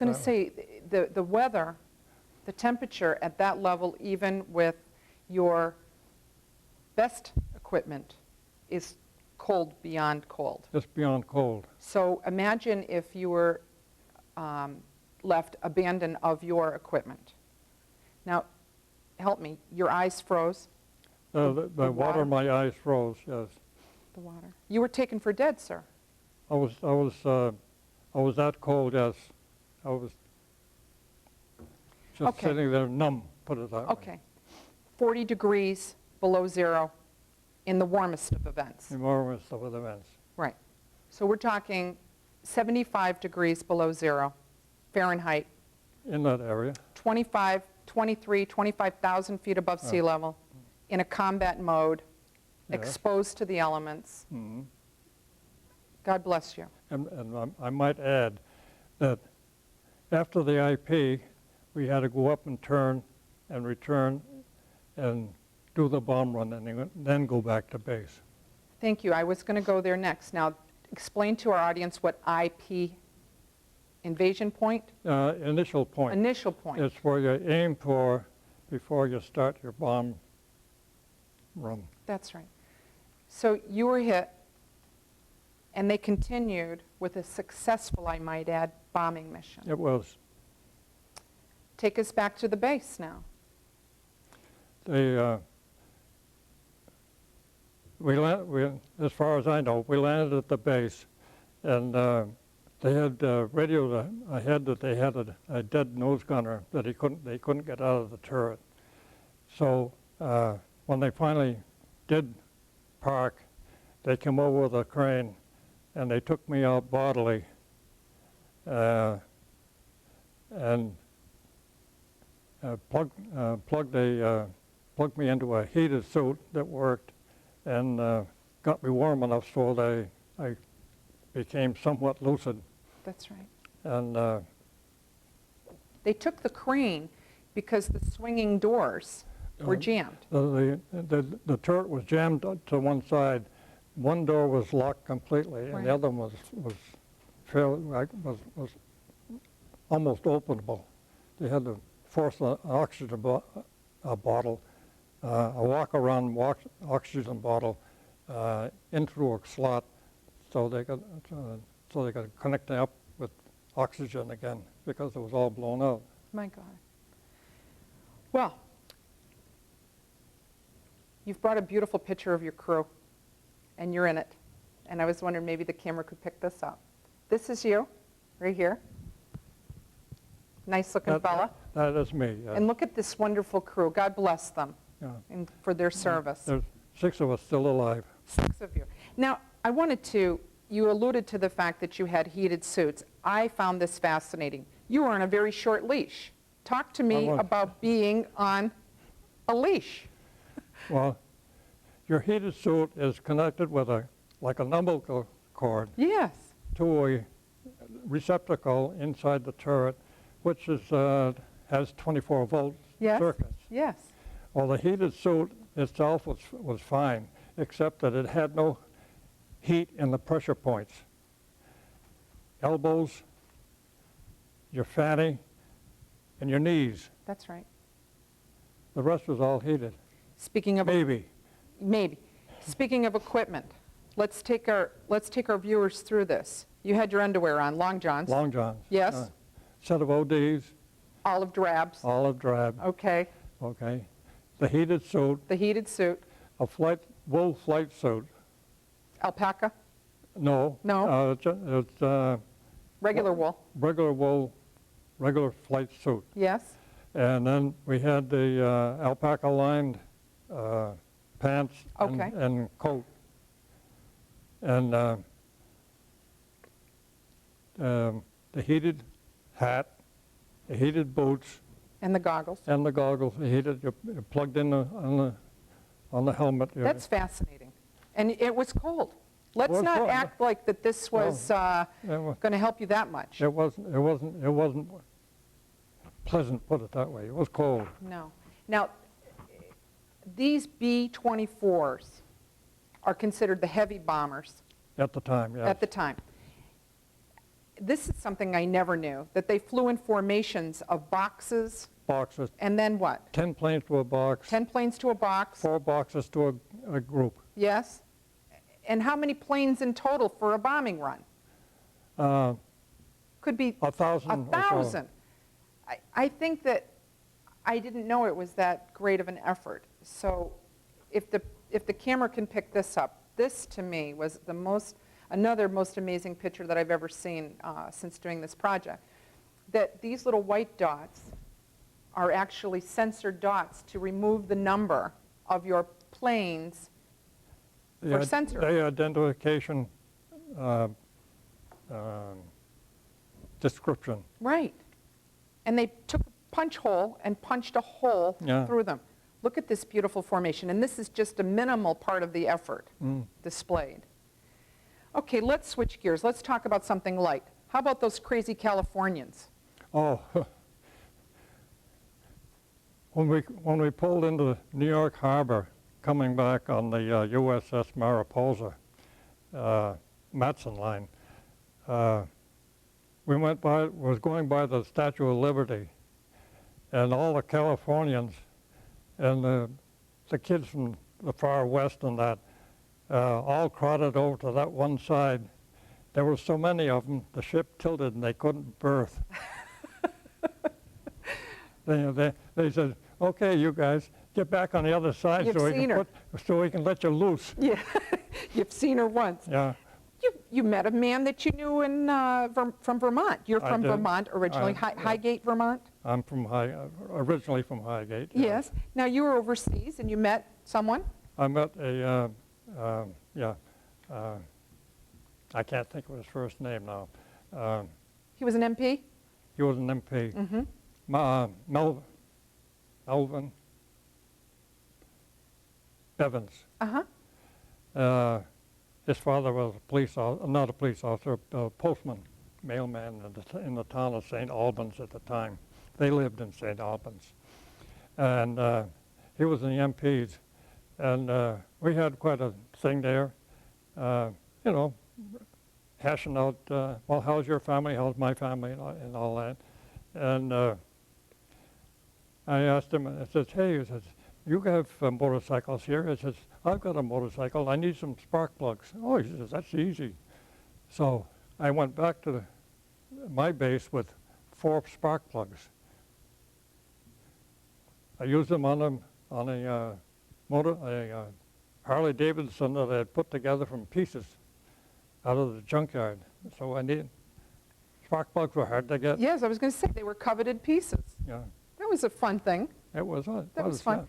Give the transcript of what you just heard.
going to say, the weather, the temperature at that level, even with your best equipment, is cold beyond cold. It's beyond cold. So imagine if you were left abandoned of your equipment. Now, help me. Your eyes froze. The water in my eyes froze. Yes. The water. You were taken for dead, sir. I was that cold. Yes. I was just sitting there numb. Put it that way. Okay. 40 degrees below zero in the warmest of events. The warmest of events. Right. So we're talking 75 degrees below zero Fahrenheit. In that area. 25,000 feet above sea level, in a combat mode, exposed to the elements. Mm-hmm. God bless you. And I might add that after the IP, we had to go up and turn and return and do the bomb run and then go back to base. Thank you. I was going to go there next. Now, explain to our audience what IP, invasion point? Initial point. Initial point. It's where you aim for before you start your bomb run. That's right. So you were hit, and they continued with a successful, I might add, bombing mission. It was. Take us back to the base now. As far as I know, we landed at the base, and they had radioed ahead that they had a dead nose gunner that they couldn't get out of the turret. So when they finally did park, they came over with a crane, and they took me out bodily, and plugged me into a heated suit that worked, and got me warm enough so that I became somewhat lucid. That's right. And they took the crane because the swinging doors were jammed. The turret was jammed to one side. One door was locked completely, and the other one was almost openable. They had to force an oxygen bottle, a walk-around oxygen bottle, into a slot, so they could connect it up with oxygen again because it was all blown out. My God. Well, you've brought a beautiful picture of your crew, and you're in it. And I was wondering maybe the camera could pick this up. This is you, right here. Nice looking fella. That is me. Yes. And look at this wonderful crew. God bless them and for their service. There's 6 of us still alive. 6 of you. Now, I wanted to, you alluded to the fact that you had heated suits. I found this fascinating. You were on a very short leash. Talk to me about being on a leash. Well, your heated suit is connected with like an umbilical cord. Yes. To a receptacle inside the turret, which is has 24-volt circuits. Yes. Well, the heated suit itself was fine, except that it had no heat in the pressure points. Elbows, your fanny, and your knees. That's right. The rest was all heated. Speaking of maybe. Speaking of equipment, let's take our viewers through this. You had your underwear on, long johns. Long johns. Yes. Set of ODs. Olive drabs. Olive drab. Okay. Okay. The heated suit. The heated suit. A wool flight suit. Alpaca? No. No. It's regular wool. Regular wool, regular flight suit. Yes. And then we had the alpaca lined pants and coat. And the heated hat, the heated boots. And the goggles. And the goggles, the heated, you're plugged in on the helmet. That's fascinating. And it was cold. Let's not act like that this was going to help you that much. It wasn't pleasant, put it that way. It was cold. No. Now, these B24s are considered the heavy bombers. At the time, yes. At the time. this is something I never knew, that they flew in formations of boxes, Boxes, and then what? 10 planes to a box, 10 planes to a box? 4 boxes to a group. Yes. And how many planes in total for a bombing run? Could be 1,000 or so. 1,000. I think that I didn't know it was that great of an effort. So if the camera can pick this up, this to me was another most amazing picture that I've ever seen since doing this project. That these little white dots are actually censored dots to remove the number of your planes for censoring. The identification description. Right. And they took a punch hole and punched a hole through them. Look at this beautiful formation. And this is just a minimal part of the effort displayed. Okay, let's switch gears. Let's talk about something light. How about those crazy Californians? Oh, when we pulled into New York Harbor, coming back on the USS Mariposa, Matson line, was going by the Statue of Liberty, and all the Californians and the kids from the far west and that all crowded over to that one side. There were so many of them, the ship tilted and they couldn't berth. They said, "Okay, you guys, get back on the other side so we can let you loose." Yeah, you've seen her once. Yeah. You met a man that you knew from Vermont. You're from Vermont originally, Highgate, Vermont? I'm originally from Highgate. Yes. Now you were overseas and you met someone? I met I can't think of his first name now. He was an MP? He was an MP. Mm-hmm. Melvin Bevins. Uh-huh. His father was not a police officer, a postman, mailman in the town of St. Albans at the time. They lived in St. Albans. And he was in the MPs. And we had quite a thing there, hashing out, well, how's your family, how's my family, and all that. And I asked him, I said, "Hey," he says, "you have motorcycles here?" He says, "I've got a motorcycle. I need some spark plugs." "Oh," he says, "that's easy." So I went back to my base with 4 spark plugs. I used them on a Harley Davidson that I had put together from pieces out of the junkyard. So spark plugs were hard to get. Yes, I was going to say they were coveted pieces. Yeah. That was a fun thing. It was. That was fun. Yeah.